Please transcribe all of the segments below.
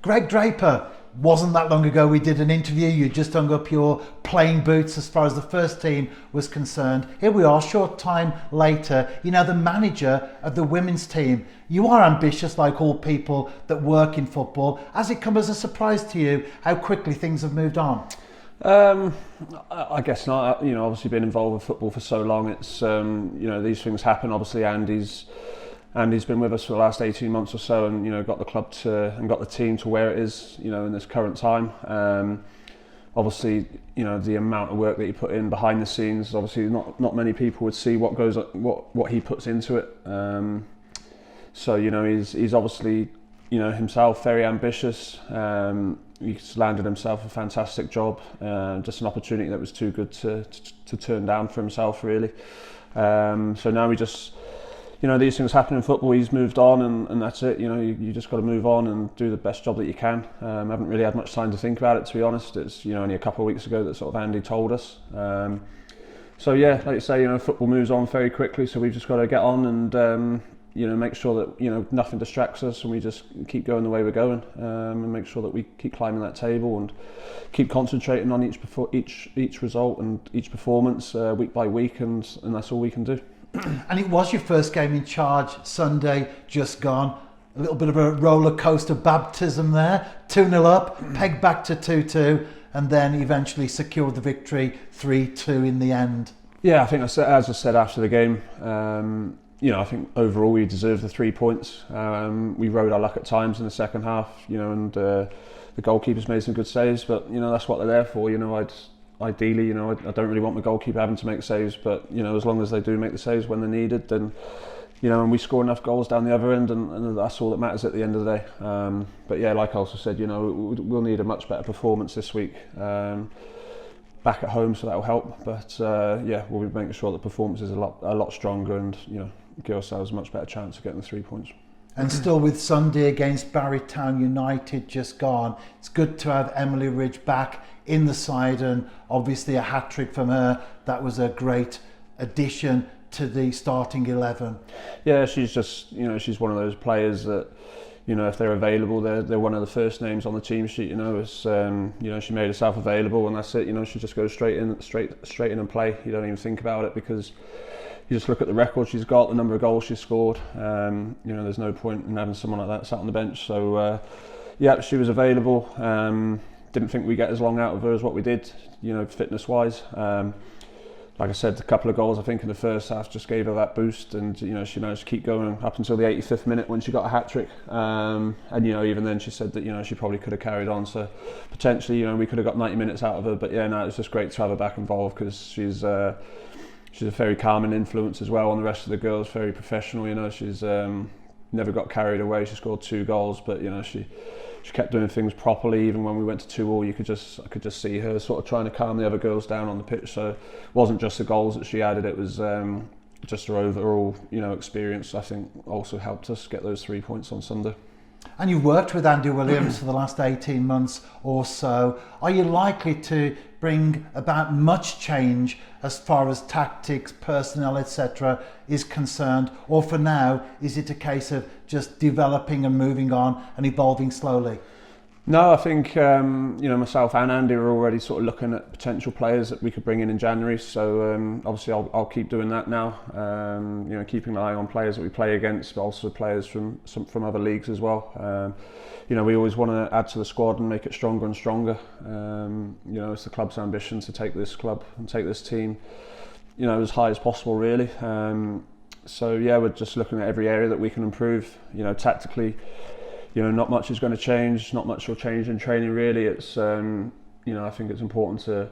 Greg Draper, wasn't that long ago we did an interview. You just hung up your playing boots as far as the first team was concerned. Here we are, short time later. You're now the manager of the women's team. You are ambitious, like all people that work in football. Has it come as a surprise to you how quickly things have moved on? I guess not. Obviously been involved with football for so long, it's these things happen. Obviously Andy's been with us for the last 18 months or so, and got the club and got the team to where it is, in this current time. Obviously, the amount of work that he put in behind the scenes, obviously not many people would see what he puts into it. So he's obviously himself very ambitious. He's landed himself a fantastic job, just an opportunity that was too good to turn down for himself, really. So now we just, these things happen in football. He's moved on, and that's it. You just got to move on and do the best job that you can. I haven't really had much time to think about it, to be honest. It's only a couple of weeks ago that sort of Andy told us. So yeah, like you say, football moves on very quickly. So we've just got to get on and make sure that nothing distracts us, and we just keep going the way we're going, and make sure that we keep climbing that table and keep concentrating on each result and each performance week by week, and that's all we can do. And it was your first game in charge Sunday, just gone. A little bit of a roller coaster baptism there. 2-0 up, pegged back to 2-2, and then eventually secured the victory 3-2 in the end. Yeah, I think as I said after the game, I think overall we deserved the 3 points. We rode our luck at times in the second half, and the goalkeepers made some good saves, but that's what they're there for. Ideally, I don't really want my goalkeeper having to make saves, but as long as they do make the saves when they're needed, then and we score enough goals down the other end, and that's all that matters at the end of the day. But yeah, like I also said, we'll need a much better performance this week. Back at home, so that will help. But we'll be making sure the performance is a lot stronger, and give ourselves a much better chance of getting the 3 points. And still with Sunday against Barrytown United just gone, it's good to have Emily Ridge back in the side, and obviously a hat-trick from her. That was a great addition to the starting 11. Yeah, she's just, she's one of those players that, if they're available, they're one of the first names on the team sheet. She made herself available, and that's it. She just goes straight in and play. You don't even think about it, because you just look at the record she's got, the number of goals she's scored. There's no point in having someone like that sat on the bench. So she was available. Didn't think we'd get as long out of her as what we did, fitness wise. Like I said, a couple of goals I think in the first half just gave her that boost, and she managed to keep going up until the 85th minute when she got a hat-trick. And even then she said that she probably could have carried on, so potentially we could have got 90 minutes out of her. But yeah, no, it's just great to have her back involved, because she's a very calming influence as well on the rest of the girls. Very professional. She's never got carried away. She scored 2 goals, but she kept doing things properly. Even when we went to 2-2, I could just see her sort of trying to calm the other girls down on the pitch. So it wasn't just the goals that she added, it was just her overall experience, I think, also helped us get those 3 points on Sunday. And you've worked with Andy Williams for the last 18 months or so. Are you likely to bring about much change as far as tactics, personnel, etc. is concerned? Or for now, is it a case of just developing and moving on and evolving slowly? No, I think myself and Andy are already sort of looking at potential players that we could bring in January. So obviously I'll keep doing that now. Keeping an eye on players that we play against, but also players from other leagues as well. We always want to add to the squad and make it stronger and stronger. It's the club's ambition to take this club and take this team, as high as possible, really. So yeah, we're just looking at every area that we can improve. Tactically. Not much is going to change. Not much will change in training, really. It's I think it's important to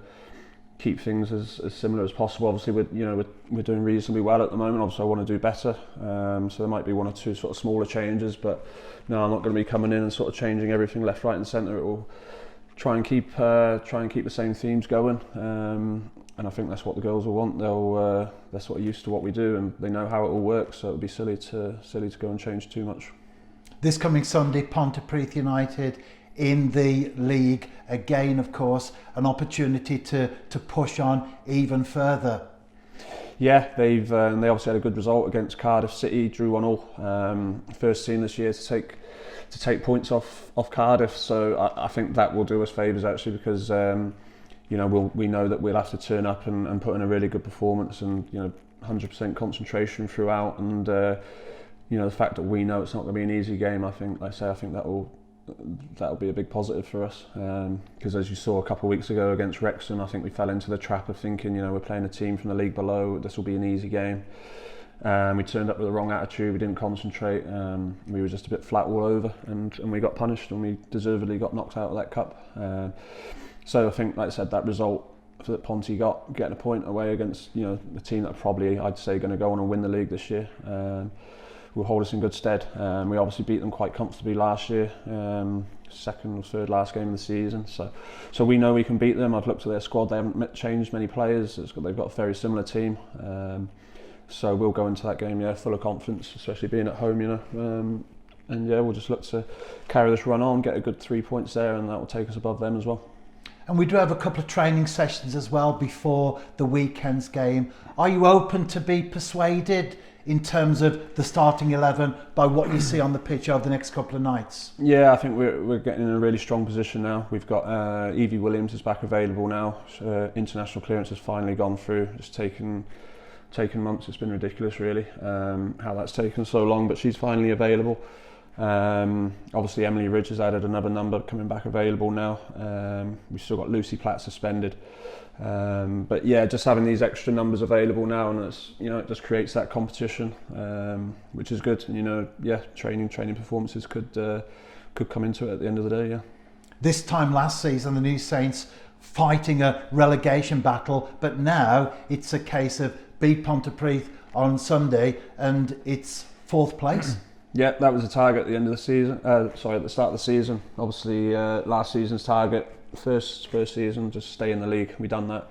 keep things as similar as possible. Obviously, we're doing reasonably well at the moment. Obviously, I want to do better. So there might be 1 or 2 sort of smaller changes, but no, I'm not going to be coming in and sort of changing everything left, right, and centre. It will try and keep the same themes going. And I think that's what the girls will want. They're sort of used to what we do, and they know how it all works. So it would be silly to go and change too much. This coming Sunday, Pontypridd United in the league. Again, of course, an opportunity to push on even further. Yeah, they obviously had a good result against Cardiff City, drew 1-1. First team this year to take points off Cardiff, so I think that will do us favours actually, because we know that we'll have to turn up and put in a really good performance, and 100% concentration throughout, and the fact that we know it's not going to be an easy game, I think that will be a big positive for us, because as you saw a couple of weeks ago against Wrexham, I think we fell into the trap of thinking we're playing a team from the league below, this will be an easy game. We turned up with the wrong attitude, we didn't concentrate, we were just a bit flat all over, and we got punished, and we deservedly got knocked out of that cup. So I think, like I said, that result that Ponty got, getting a point away against the team that are probably, I'd say, going to go on and win the league this year, will hold us in good stead. We obviously beat them quite comfortably last year, second or third last game of the season, so we know we can beat them. I've looked at their squad, they haven't changed many players, they've got a very similar team, so we'll go into that game full of confidence, especially being at home, and we'll just look to carry this run on, get a good 3 points there, and that will take us above them as well. And we do have a couple of training sessions as well before the weekend's game. Are you open to be persuaded in terms of the starting 11 by what you see on the pitch over the next couple of nights? Yeah, I think we're getting in a really strong position now. We've got Evie Williams is back available now. International clearance has finally gone through. It's taken months. It's been ridiculous, really, how that's taken so long. But she's finally available. Obviously, Emily Ridge has added another number coming back available now. We've still got Lucy Platt suspended. But yeah, just having these extra numbers available now, and it just creates that competition, which is good. And training performances could come into it at the end of the day. Yeah. This time last season, the New Saints fighting a relegation battle, but now it's a case of beat Pontypridd on Sunday, and it's fourth place. Yeah, that was the target at the end of the season. At the start of the season. Obviously, last season's target, first season, just stay in the league. We done that,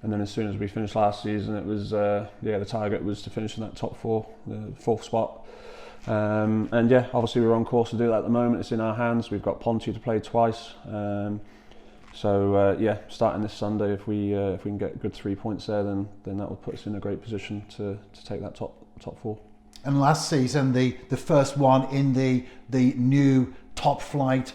and then as soon as we finished last season, it was the target was to finish in that top four, the fourth spot. Obviously we're on course to do that at the moment. It's in our hands. We've got Ponty to play twice. Starting this Sunday, if we can get a good 3 points there, then that will put us in a great position to take that top four. And last season, the first one in the new top flight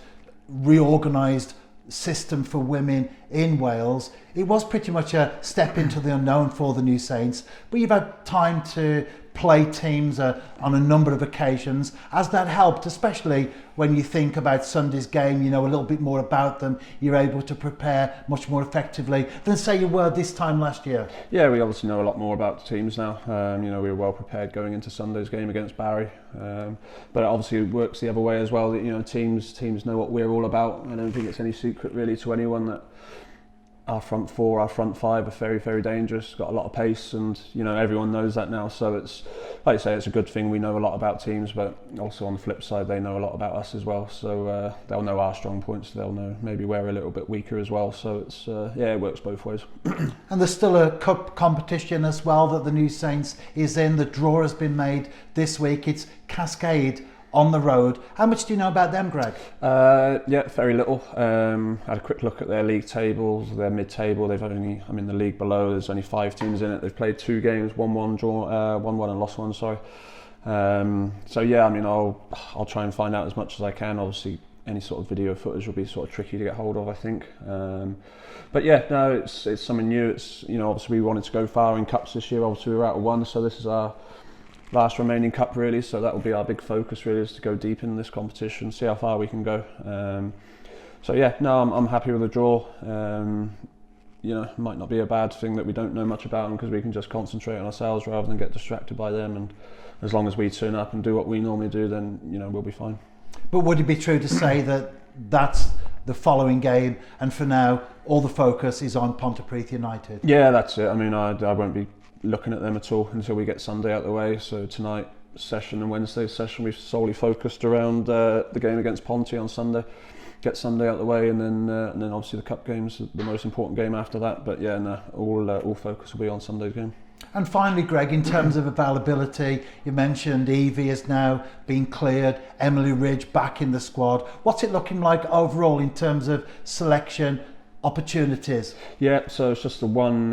reorganised system for women in Wales, it was pretty much a step into the unknown for the New Saints, but you've had time to play teams on a number of occasions. Has that helped, especially when you think about Sunday's game, a little bit more about them, you're able to prepare much more effectively than say you were this time last year? Yeah, we obviously know a lot more about the teams now. We were well prepared going into Sunday's game against Barry, but obviously it works the other way as well, that teams know what we're all about. I don't think it's any secret really to anyone that our front four, our front five are very, very dangerous, got a lot of pace, and everyone knows that now, so it's, like I say, it's a good thing. We know a lot about teams, but also on the flip side, they know a lot about us as well, so they'll know our strong points, they'll know maybe we're a little bit weaker as well, so it's it works both ways. And there's still a cup competition as well that the New Saints is in. The draw has been made this week. It's Cascade on the road. How much do you know about them, Greg? Very little. Had a quick look at their league tables, their mid-table. I'm in the league below. There's only 5 teams in it. They've played 2 games, 1-1 draw, 1-1 and lost 1. Sorry. I'll try and find out as much as I can. Obviously, any sort of video footage will be sort of tricky to get hold of, I think. It's something new. It's obviously we wanted to go far in cups this year. Obviously we were out of 1, so this is our last remaining cup really, so that will be our big focus really, is to go deep in this competition, see how far we can go. I'm happy with the draw. It might not be a bad thing that we don't know much about them, because we can just concentrate on ourselves rather than get distracted by them, and as long as we turn up and do what we normally do, then we'll be fine. But would it be true to say that that's the following game, and for now all the focus is on Pontypridd United? Yeah, that's it. I won't be looking at them at all until we get Sunday out of the way. So tonight session and Wednesday's session, we've solely focused around the game against Ponty on Sunday. Get Sunday out of the way, and then obviously the cup game's the most important game after that. But all focus will be on Sunday's game. And finally, Greg, in terms of availability, you mentioned Evie has now been cleared, Emily Ridge back in the squad. What's it looking like overall in terms of selection opportunities? Yeah, so it's just the one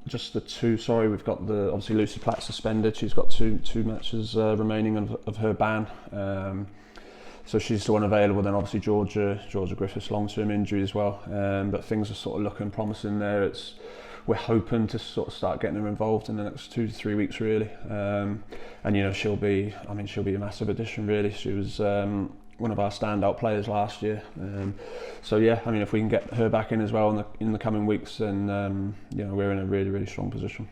Just the two. Sorry, we've got obviously Lucy Platt suspended. She's got two matches remaining of her ban. So she's the one available. Then obviously Georgia Griffiths long-term injury as well. But things are sort of looking promising there. We're hoping to sort of start getting her involved in the next 2 to 3 weeks, really. And she'll be a massive addition, really. She was one of our standout players last year. So if we can get her back in as well in the coming weeks, then we're in a really, really strong position.